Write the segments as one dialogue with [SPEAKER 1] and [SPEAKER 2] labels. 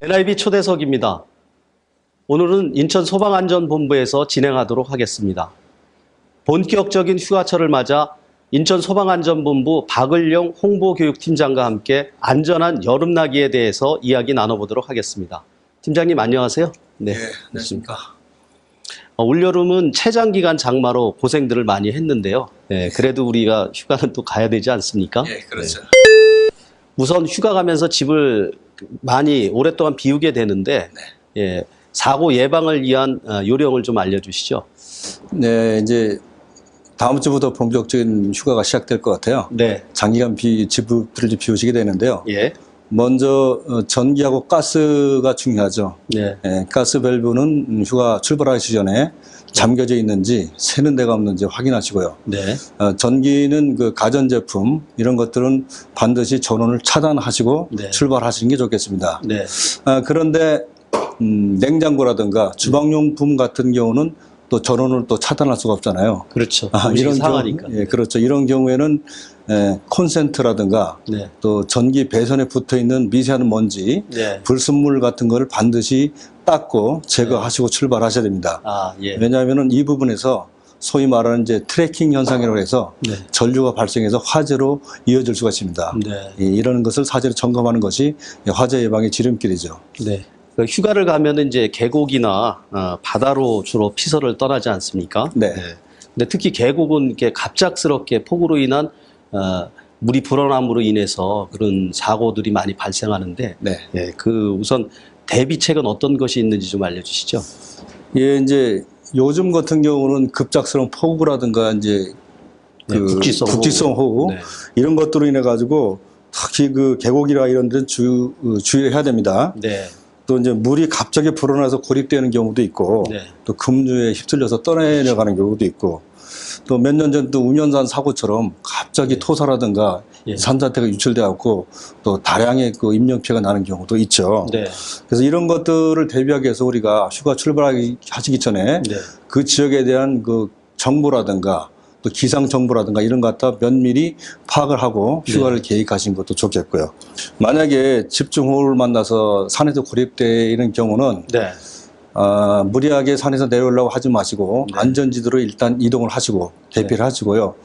[SPEAKER 1] NIB 초대석입니다. 오늘은 인천소방안전본부에서 진행하도록 하겠습니다. 본격적인 휴가철을 맞아 인천소방안전본부 박을용 홍보교육팀장과 함께 안전한 여름나기에 대해서 이야기 나눠보도록 하겠습니다. 팀장님 안녕하세요.
[SPEAKER 2] 네, 안녕하십니까.
[SPEAKER 1] 올여름은 최장기간 장마로 고생들을 많이 했는데요. 네, 그래도 우리가 휴가는 또 가야 되지 않습니까?
[SPEAKER 2] 예, 그렇죠.
[SPEAKER 1] 네. 우선 휴가 가면서 집을 많이 오랫동안 비우게 되는데 예, 사고 예방을 위한 요령을 좀 알려주시죠.
[SPEAKER 2] 네, 이제 다음 주부터 본격적인 휴가가 시작될 것 같아요.
[SPEAKER 1] 네.
[SPEAKER 2] 장기간 집들을 비우시게 되는데요.
[SPEAKER 1] 예.
[SPEAKER 2] 먼저 전기하고 가스가 중요하죠.
[SPEAKER 1] 네.
[SPEAKER 2] 예, 가스 밸브는 휴가 출발하기 전에 잠겨져 있는지 새는 데가 없는지 확인하시고요.
[SPEAKER 1] 네.
[SPEAKER 2] 전기는 그 가전제품 이런 것들은 반드시 전원을 차단하시고
[SPEAKER 1] 네.
[SPEAKER 2] 출발하시는 게 좋겠습니다.
[SPEAKER 1] 네.
[SPEAKER 2] 그런데 냉장고라든가 주방용품 같은 경우는 또 전원을 또 차단할 수가 없잖아요.
[SPEAKER 1] 그렇죠.
[SPEAKER 2] 이런
[SPEAKER 1] 상하니까.
[SPEAKER 2] 예, 그렇죠. 이런 경우에는 콘센트라든가
[SPEAKER 1] 네.
[SPEAKER 2] 또 전기 배선에 붙어 있는 미세한 먼지,
[SPEAKER 1] 네.
[SPEAKER 2] 불순물 같은 거를 반드시 닦고 제거하시고 출발하셔야 됩니다.
[SPEAKER 1] 아, 예.
[SPEAKER 2] 왜냐하면은 이 부분에서 소위 말하는 이제 트래킹 현상이라고 해서
[SPEAKER 1] 네.
[SPEAKER 2] 전류가 발생해서 화재로 이어질 수가 있습니다.
[SPEAKER 1] 네.
[SPEAKER 2] 이런 것을 사전에 점검하는 것이 화재 예방의 지름길이죠.
[SPEAKER 1] 네. 휴가를 가면은 이제 계곡이나 바다로 주로 피서를 떠나지 않습니까?
[SPEAKER 2] 네.
[SPEAKER 1] 근데 특히 계곡은 이렇게 갑작스럽게 폭우로 인한 물이 불어남으로 인해서 그런 사고들이 많이 발생하는데,
[SPEAKER 2] 네.
[SPEAKER 1] 예, 그 우선 대비책은 어떤 것이 있는지 좀 알려주시죠.
[SPEAKER 2] 예, 이제 요즘 같은 경우는 급작스러운 폭우라든가 이제
[SPEAKER 1] 네,
[SPEAKER 2] 국지성 호우
[SPEAKER 1] 네.
[SPEAKER 2] 이런 것들로 인해 가지고 특히 그 계곡이라 이런 데는 주의를 해야 됩니다.
[SPEAKER 1] 네.
[SPEAKER 2] 또 이제 물이 갑자기 불어나서 고립되는 경우도 있고
[SPEAKER 1] 네.
[SPEAKER 2] 또 급류에 휩쓸려서 떠내려가는 경우도 있고 또 몇 년 전 또 운현산 사고처럼 갑자기
[SPEAKER 1] 네.
[SPEAKER 2] 토사라든가
[SPEAKER 1] 예.
[SPEAKER 2] 산사태가 유출돼 갖고 또 다량의 그 인명피해가 나는 경우도 있죠.
[SPEAKER 1] 네.
[SPEAKER 2] 그래서 이런 것들을 대비하기 위해서 우리가 휴가 출발하시기 전에
[SPEAKER 1] 네.
[SPEAKER 2] 그 지역에 대한 그 정보라든가 또 기상 정보라든가 이런 것 갖다 면밀히 파악을 하고 휴가를 계획하신 것도 좋겠고요. 만약에 집중호우를 만나서 산에서 고립되는 경우는
[SPEAKER 1] 네.
[SPEAKER 2] 무리하게 산에서 내려오려고 하지 마시고
[SPEAKER 1] 네.
[SPEAKER 2] 안전지대로 일단 이동을 하시고 대피를 하시고요.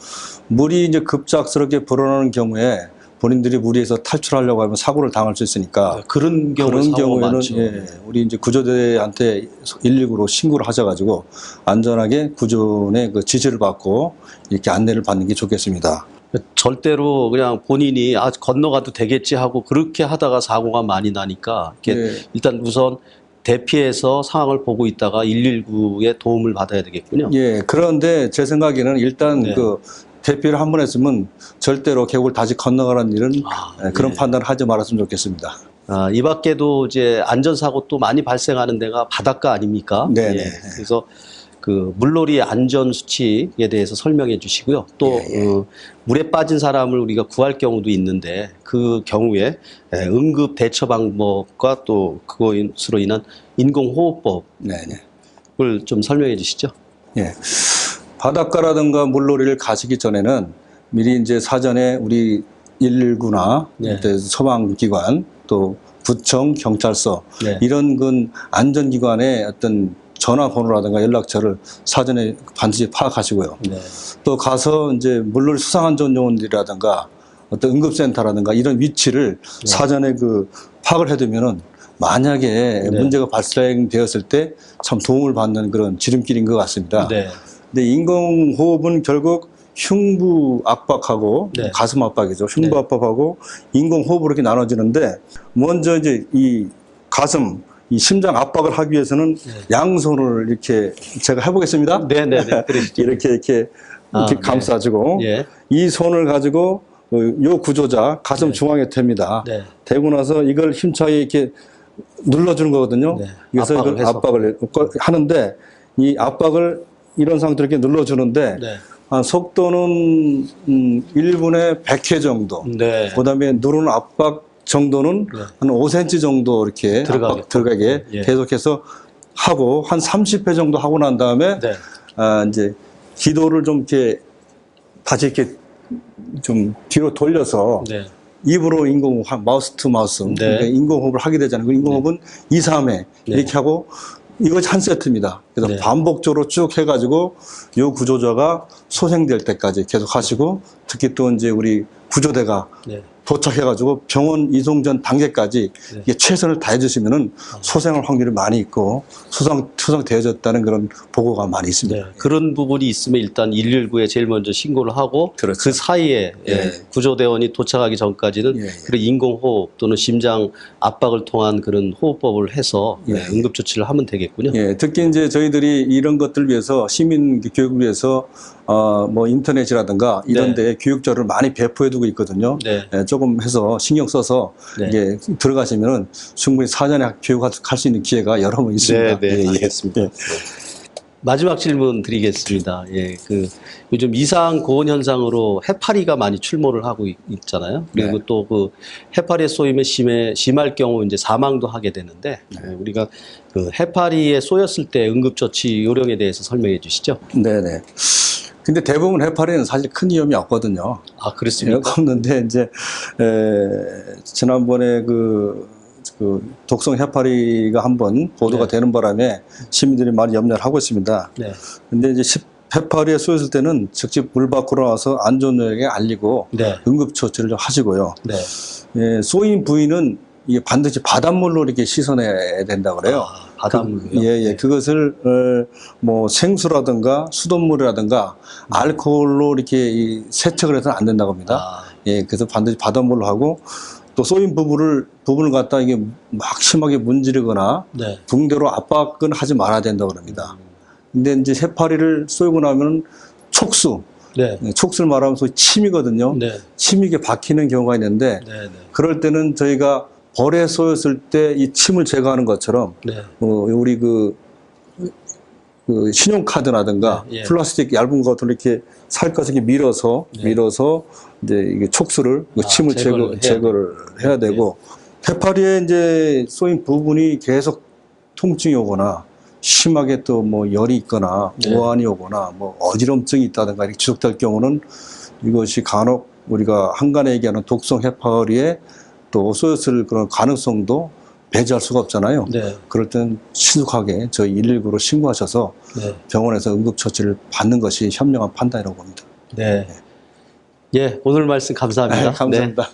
[SPEAKER 2] 물이 이제 급작스럽게 불어나는 경우에 본인들이 무리해서 탈출하려고 하면 사고를 당할 수 있으니까
[SPEAKER 1] 그런
[SPEAKER 2] 그런 경우에는
[SPEAKER 1] 많죠.
[SPEAKER 2] 예, 우리 이제 구조대한테 119로 신고를 하셔가지고 안전하게 구조원의 그 지시를 받고 이렇게 안내를 받는 게 좋겠습니다.
[SPEAKER 1] 절대로 그냥 본인이 건너가도 되겠지 하고 그렇게 하다가 사고가 많이 나니까 이렇게
[SPEAKER 2] 네.
[SPEAKER 1] 일단 우선 대피해서 상황을 보고 있다가 119의 도움을 받아야 되겠군요.
[SPEAKER 2] 예, 그런데 제 생각에는 일단
[SPEAKER 1] 네.
[SPEAKER 2] 그 대피를 한 번 했으면 절대로 계곡을 다시 건너가는 일은 그런
[SPEAKER 1] 네.
[SPEAKER 2] 판단을 하지 말았으면 좋겠습니다.
[SPEAKER 1] 이 밖에도 이제 안전사고 또 많이 발생하는 데가 바닷가 아닙니까?
[SPEAKER 2] 네,
[SPEAKER 1] 예.
[SPEAKER 2] 네.
[SPEAKER 1] 그래서 그 물놀이 안전 수칙에 대해서 설명해 주시고요. 또 물에 빠진 사람을 우리가 구할 경우도 있는데 그 경우에 응급 대처 방법과 또 그것으로 인한 인공호흡법을
[SPEAKER 2] 네, 네.
[SPEAKER 1] 좀 설명해 주시죠.
[SPEAKER 2] 예. 바닷가라든가 물놀이를 가시기 전에는 미리 이제 사전에 우리 119나
[SPEAKER 1] 네.
[SPEAKER 2] 소방기관 또 구청, 경찰서
[SPEAKER 1] 네.
[SPEAKER 2] 이런 그 안전기관의 어떤 전화번호라든가 연락처를 사전에 반드시 파악하시고요.
[SPEAKER 1] 네.
[SPEAKER 2] 또 가서 이제 물놀이 수상안전요원들이라든가 어떤 응급센터라든가 이런 위치를 사전에 그 파악을 해두면은 만약에 문제가 발생되었을 때 참 도움을 받는 그런 지름길인 것 같습니다.
[SPEAKER 1] 네.
[SPEAKER 2] 근데 인공호흡은 결국 흉부 압박하고 가슴 압박이죠. 흉부 압박하고 인공호흡으로 이렇게 나눠지는데 먼저 이제 이 가슴, 이 심장 압박을 하기 위해서는 양손을 이렇게 제가 해보겠습니다.
[SPEAKER 1] 네네네.
[SPEAKER 2] 이렇게 감싸주고 이 손을 가지고 요 구조자 가슴 중앙에 댑니다. 대고 나서 이걸 힘차게 이렇게 눌러주는 거거든요. 그래서 이걸 압박을 하는데 이 압박을 이런 상태로 이렇게 눌러주는데 속도는 1분에 100회 정도. 그다음에 누르는 압박 정도는 한 5cm 정도 이렇게 들어가게 계속해서 하고 한 30회 정도 하고 난 다음에 이제 기도를 좀 이렇게 다시 이렇게 좀 뒤로 돌려서 입으로 인공호흡, 마우스 투 마우스,
[SPEAKER 1] 네.
[SPEAKER 2] 그러니까 인공호흡을 하게 되잖아요. 그 인공호흡은 2, 3회 이렇게 하고 이것이 한 세트입니다. 그래서 반복적으로 쭉 해가지고 이 구조자가 소생될 때까지 계속 하시고, 특히 또 이제 우리 구조대가 도착해가지고 병원 이송 전 단계까지 이게 최선을 다해주시면은 소생할 확률이 많이 있고 수상되어졌다는 그런 보고가 많이 있습니다.
[SPEAKER 1] 그런 부분이 있으면 일단 119에 제일 먼저 신고를 하고
[SPEAKER 2] 그렇죠.
[SPEAKER 1] 그 사이에 구조대원이 도착하기 전까지는 그런 인공호흡 또는 심장 압박을 통한 그런 호흡법을 해서 응급조치를 하면 되겠군요.
[SPEAKER 2] 특히 이제 저희들이 이런 것들 위해서 시민 교육을 위해서 뭐 인터넷이라든가 이런 데 교육자료를 많이 배포해두고 있거든요. 조금 해서 신경 써서 이게 들어가시면은 충분히 사전에 교육할 수 있는 기회가 여러 번 있습니다.
[SPEAKER 1] 알겠습니다. 마지막 질문 드리겠습니다. 그 요즘 이상 고온 현상으로 해파리가 많이 출몰을 하고 있잖아요. 그리고 또 그 해파리에 쏘이면 심할 경우 이제 사망도 하게 되는데 우리가 그 해파리에 쏘였을 때 응급조치 요령에 대해서 설명해 주시죠.
[SPEAKER 2] 네네. 근데 대부분 해파리는 사실 큰 위험이 없거든요.
[SPEAKER 1] 아, 그렇습니까?
[SPEAKER 2] 없는데 이제 지난번에 그 독성 해파리가 한번 보도가 되는 바람에 시민들이 많이 염려를 하고 있습니다. 근데 이제 해파리에 쏘였을 때는 즉시 물 밖으로 나와서 안전요령에 알리고 응급처치를 좀 하시고요. 쏘인 부위는 이게 반드시 바닷물로 이렇게 씻어내야 된다고 그래요.
[SPEAKER 1] 바닷물이요?
[SPEAKER 2] 그것을 뭐 생수라든가 수돗물이라든가 알코올로 이렇게 세척을 해서는 안 된다고 합니다. 그래서 반드시 바닷물로 하고, 또 쏘인 부분을 갖다 이게 막 심하게 문지르거나 붕대로 압박은 하지 말아야 된다고 합니다. 근데 이제 해파리를 쏘고 나면 촉수를 말하면 소위 침이거든요. 침이 이게 박히는 경우가 있는데 그럴 때는 저희가 벌에 쏘였을 때 이 침을 제거하는 것처럼 우리 그 신용카드라든가 플라스틱 얇은 것들 이렇게 살갗을 밀어서 이제 이게 촉수를 침을 제거를 해야 되고, 해파리에 이제 쏘인 부분이 계속 통증이 오거나 심하게 또 뭐 열이 있거나 오한이 오거나 뭐 어지럼증이 있다든가 이렇게 지속될 경우는 이것이 간혹 우리가 한간에 얘기하는 독성 해파리에 또 쏘였을 그런 가능성도 배제할 수가 없잖아요. 그럴 때는 신속하게 저희 119로 신고하셔서 병원에서 응급처치를 받는 것이 현명한 판단이라고 봅니다.
[SPEAKER 1] 오늘 말씀 감사합니다.
[SPEAKER 2] 감사합니다.